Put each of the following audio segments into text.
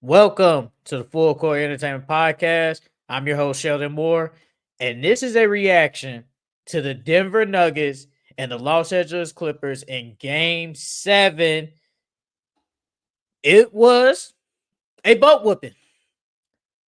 Welcome to the Full Court Entertainment Podcast. I'm your host, Sheldon Moore, and this is a reaction to the Denver Nuggets and the Los Angeles Clippers in Game 7. It was a butt whooping.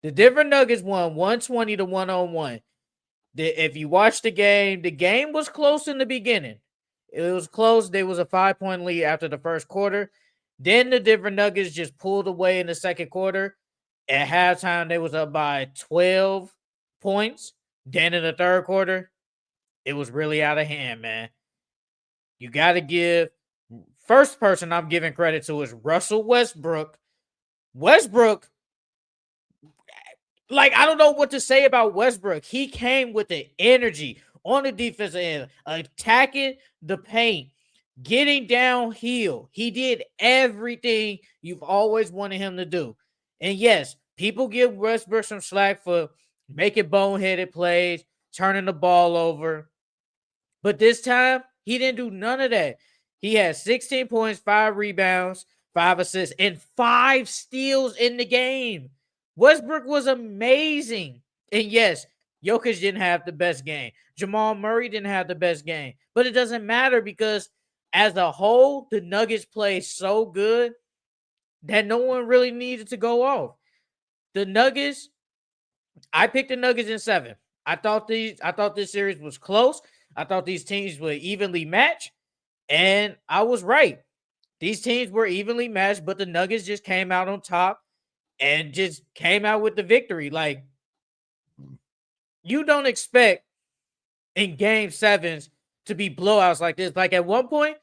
The Denver Nuggets won 120 to 101. If you watch the game was close in the beginning. It was close. There was a 5-point lead after the first quarter. Then the Denver Nuggets just pulled away in the second quarter. At halftime, they was up by 12 points. Then in the third quarter, it was really out of hand, man. You got to give first person I'm giving credit to is Russell Westbrook. Westbrook, like, I don't know what to say about Westbrook. He came with the energy on the defensive end, attacking the paint, getting downhill. He did everything you've always wanted him to do. And yes, people give Westbrook some slack for making boneheaded plays, turning the ball over. But this time, he didn't do none of that. He had 16 points, 5 rebounds, 5 assists, and 5 steals in the game. Westbrook was amazing. And yes, Jokic didn't have the best game. Jamal Murray didn't have the best game. But it doesn't matter because as a whole, the Nuggets played so good that no one really needed to go off. The Nuggets, I picked the Nuggets in 7. I thought this series was close. I thought these teams were evenly matched, and I was right. These teams were evenly matched, but the Nuggets just came out on top and just came out with the victory. Like, you don't expect in game sevens to be blowouts like this. Like, at one point,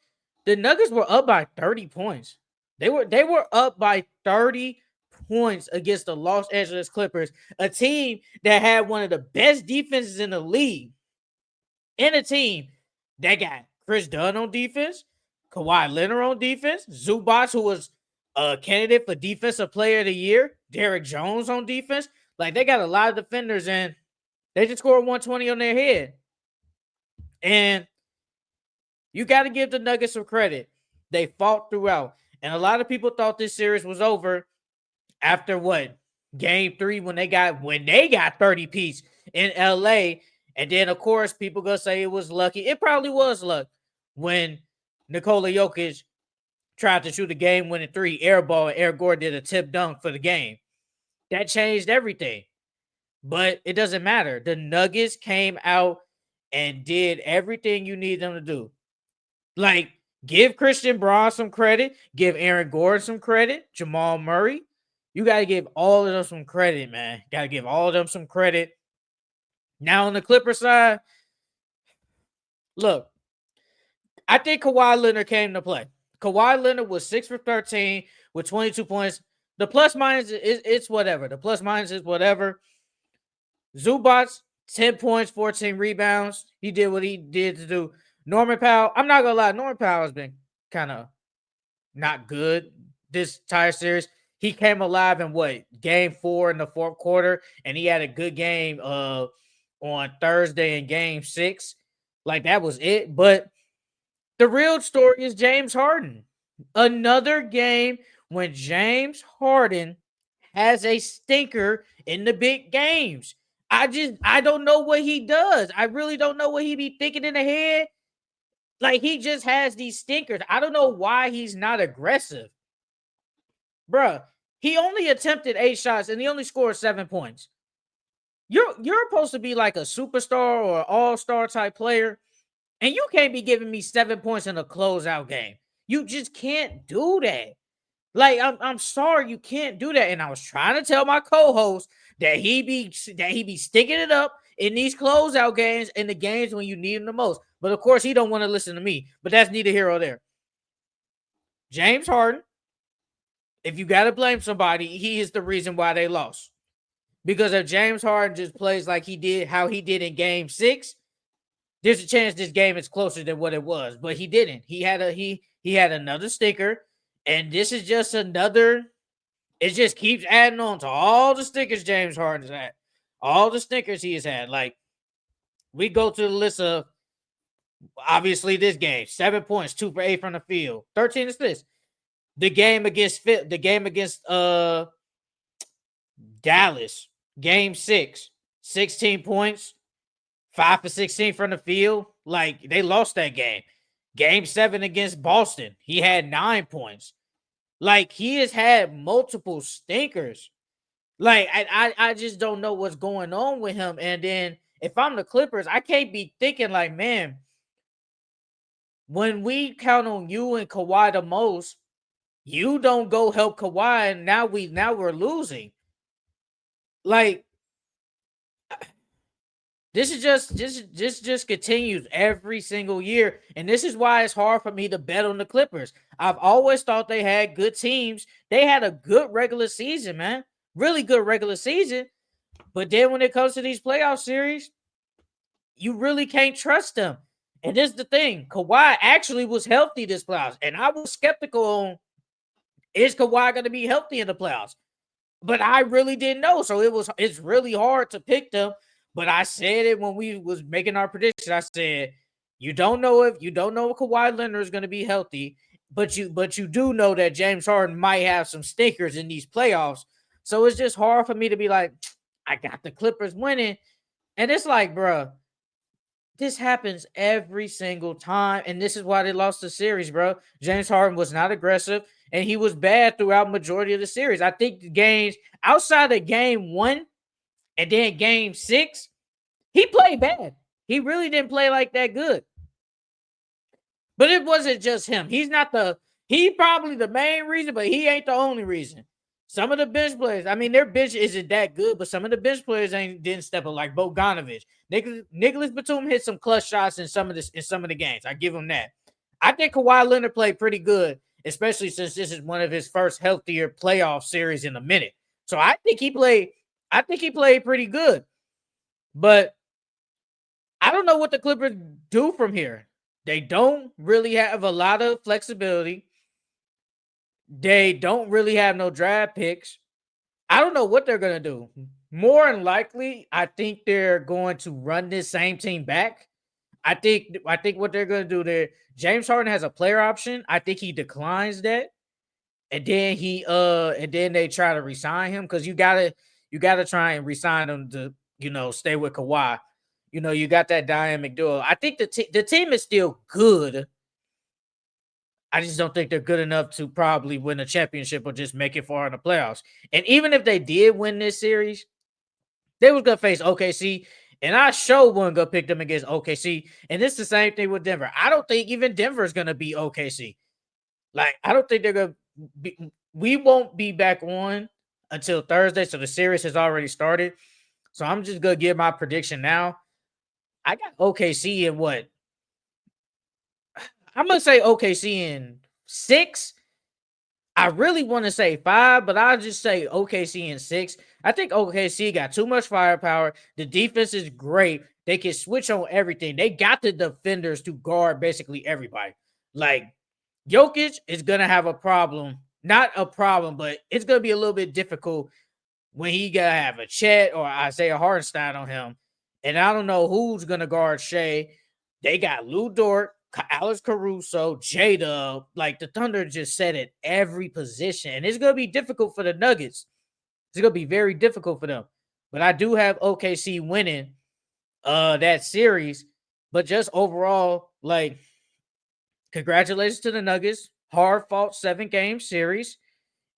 the Nuggets were up by 30 points. They were up by 30 points against the Los Angeles Clippers, a team that had one of the best defenses in the league, and a team that got Chris Dunn on defense, Kawhi Leonard on defense, Zubac, who was a candidate for Defensive Player of the Year, Derrick Jones on defense. Like, they got a lot of defenders, and they just scored 120 on their head. And you got to give the Nuggets some credit. They fought throughout. And a lot of people thought this series was over after what? Game 3 when they got 30 piece in LA. And then, of course, people gonna say it was lucky. It probably was luck when Nikola Jokic tried to shoot a game-winning 3 air ball and Eric Gordon did a tip dunk for the game. That changed everything. But it doesn't matter. The Nuggets came out and did everything you need them to do. Like, give Christian Braun some credit. Give Aaron Gordon some credit. Jamal Murray. You got to give all of them some credit, man. Got to give all of them some credit. Now, on the Clipper side, look, I think Kawhi Leonard came to play. Kawhi Leonard was 6 for 13 with 22 points. The plus minus it's whatever. The plus minus is whatever. Zubac, 10 points, 14 rebounds. He did what he did to do. Norman Powell, I'm not going to lie. Norman Powell has been kind of not good this entire series. He came alive in game 4 in the fourth quarter, and he had a good game on Thursday in game 6. Like, that was it. But the real story is James Harden. Another game when James Harden has a stinker in the big games. I don't know what he does. I really don't know what he be thinking in the head. Like, he just has these stinkers. I don't know why he's not aggressive. Bruh, he only attempted 8 shots and he only scored 7 points. You're supposed to be like a superstar or all-star type player, and you can't be giving me 7 points in a closeout game. You just can't do that. Like, I'm sorry, you can't do that. And I was trying to tell my co-host that he be sticking it up in these closeout games, in the games when you need him the most. But of course, he don't want to listen to me. But that's neither here or there. James Harden, if you got to blame somebody, he is the reason why they lost. Because if James Harden just plays like he did, how he did in game 6, there's a chance this game is closer than what it was. But he didn't. He had another stinker. And this is just another. It just keeps adding on to all the stickers James Harden's had. All the stickers he has had. Like, we go to the list of, obviously, this game. 7 points, 2 for 8 from the field. 13 assists. The game against Dallas, game 6, 16 points, 5 for 16 from the field. Like, they lost that game. Game 7 against Boston, he had 9 points. Like, he has had multiple stinkers. Like, I just don't know what's going on with him. And then if I'm the Clippers, I can't be thinking like, man, when we count on you and Kawhi the most, you don't go help Kawhi, and now we're losing. Like, this just continues every single year, and this is why it's hard for me to bet on the Clippers. I've always thought they had good teams. They had a good regular season, man. Really good regular season. But then when it comes to these playoff series, you really can't trust them. And this is the thing. Kawhi actually was healthy this playoffs, and I was skeptical on, is Kawhi going to be healthy in the playoffs? But I really didn't know. So it's really hard to pick them. But I said it when we was making our prediction. I said, you don't know if Kawhi Leonard is going to be healthy, but you do know that James Harden might have some stinkers in these playoffs. So it's just hard for me to be like, I got the Clippers winning. And it's like, bro, this happens every single time. And this is why they lost the series, bro. James Harden was not aggressive, and he was bad throughout majority of the series. I think the games outside of game 1 and then game 6, he played bad. He really didn't play like that good. But it wasn't just him. He probably the main reason, but he ain't the only reason. Some of the bench players, I mean, their bench isn't that good, but some of the bench players didn't step up, like Bogdanovich. Nicholas Batum hit some clutch shots in some of the games. I give him that. I think Kawhi Leonard played pretty good, especially since this is one of his first healthier playoff series in a minute. So I think he played pretty good. But I don't know what the Clippers do from here. They don't really have a lot of flexibility. They don't really have no draft picks. I don't know what they're going to do. More than likely, I think they're going to run this same team back. I think what they're going to do there, James Harden has a player option. I think he declines that. And then they try to resign him, because you gotta try and resign him to, stay with Kawhi. You got that dynamic duo. I think the team is still good. I just don't think they're good enough to probably win a championship or just make it far in the playoffs. And even if they did win this series, they was gonna face OKC, and I sure wasn't gonna pick them against OKC. And it's the same thing with Denver. I don't think even Denver is gonna beat OKC. Like, I don't think they're gonna be. We won't be back on until Thursday, so the series has already started. So I'm just gonna give my prediction now. I got OKC in what? I'm gonna say OKC in 6. I really want to say 5, but I'll just say OKC in 6. I think OKC got too much firepower. The defense is great. They can switch on everything. They got the defenders to guard basically everybody. Like, Jokic is gonna have a problem. Not a problem, but it's gonna be a little bit difficult when he gotta have a Chet or Isaiah Hartenstein on him. And I don't know who's gonna guard Shea. They got Lou Dort, Alex Caruso, J-Dub. Like, the Thunder just set at every position. And it's going to be difficult for the Nuggets. It's going to be very difficult for them. But I do have OKC winning that series. But just overall, like, congratulations to the Nuggets. Hard-fought 7-game series.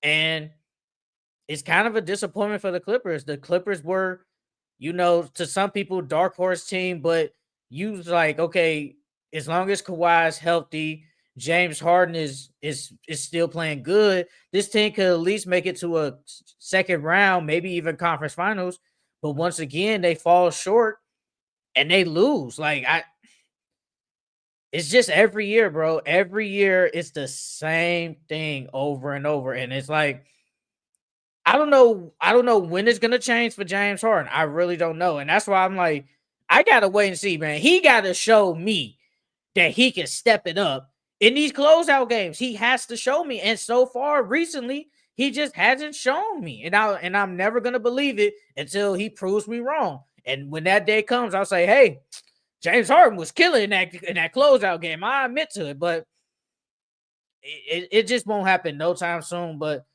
And it's kind of a disappointment for the Clippers. The Clippers were, to some people, dark horse team. But you was like, okay, as long as Kawhi is healthy, James Harden is still playing good, this team could at least make it to a second round, maybe even conference finals. But once again, they fall short and they lose. Like, it's just every year, bro. Every year it's the same thing over and over. And it's like, I don't know when it's gonna change for James Harden. I really don't know. And that's why I'm like, I gotta wait and see, man. He gotta show me that he can step it up in these closeout games. He has to show me. And so far recently, he just hasn't shown me. And I'm never gonna believe it until he proves me wrong. And when that day comes, I'll say, hey, James Harden was killing in that closeout game. I admit to it, but it just won't happen no time soon. But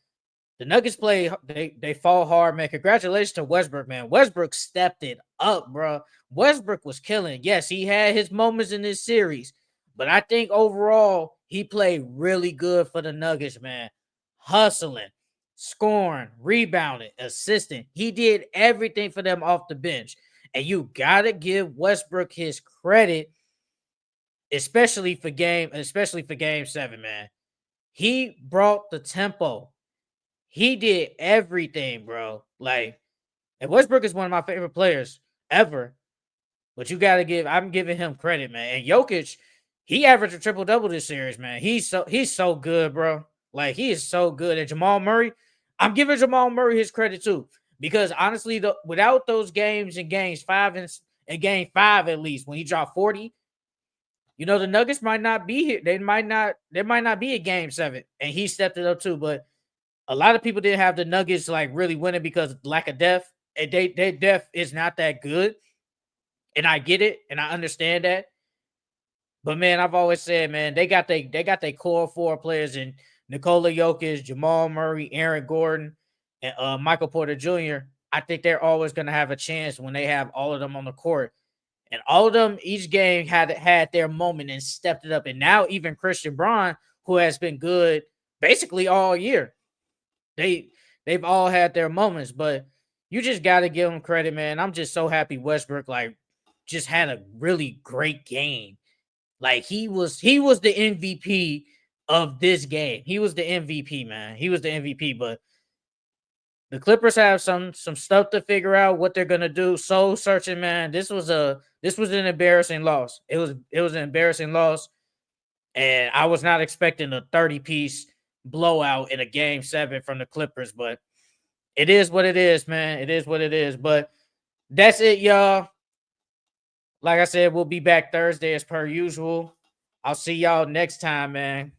The Nuggets play. They fall hard, man. Congratulations to Westbrook, man. Westbrook stepped it up, bro. Westbrook was killing. Yes, he had his moments in this series, but I think overall he played really good for the Nuggets, man. Hustling, scoring, rebounding, assisting. He did everything for them off the bench, and you gotta give Westbrook his credit, especially for game 7, man. He brought the tempo. He did everything, bro. Like, and Westbrook is one of my favorite players ever. But I'm giving him credit, man. And Jokic, he averaged a triple double this series, man. He's so good, bro. Like, he is so good. And Jamal Murray, I'm giving Jamal Murray his credit too. Because honestly, without those games in games 5 and game 5 at least, when he dropped 40, the Nuggets might not be here. There might not be a game 7. And he stepped it up too. But a lot of people didn't have the Nuggets like really winning because of lack of depth. And their depth is not that good. And I get it, and I understand that. But man, I've always said, man, they got their core 4 players in Nikola Jokic, Jamal Murray, Aaron Gordon, and Michael Porter Jr. I think they're always gonna have a chance when they have all of them on the court. And all of them, each game had their moment and stepped it up. And now even Christian Braun, who has been good basically all year, they've all had their moments. But you just got to give them credit, man. I'm just so happy Westbrook just had a really great game. Like he was the MVP of this game. He was the MVP, man. He was the MVP. But the Clippers have some stuff to figure out what they're gonna do. Soul searching, man. This was an embarrassing loss. It was an embarrassing loss, and I was not expecting a 30-piece blowout in a game 7 from the Clippers. But it is what it is, man. It is what it is. But that's it, y'all. Like I said, we'll be back Thursday as per usual. I'll see y'all next time, man.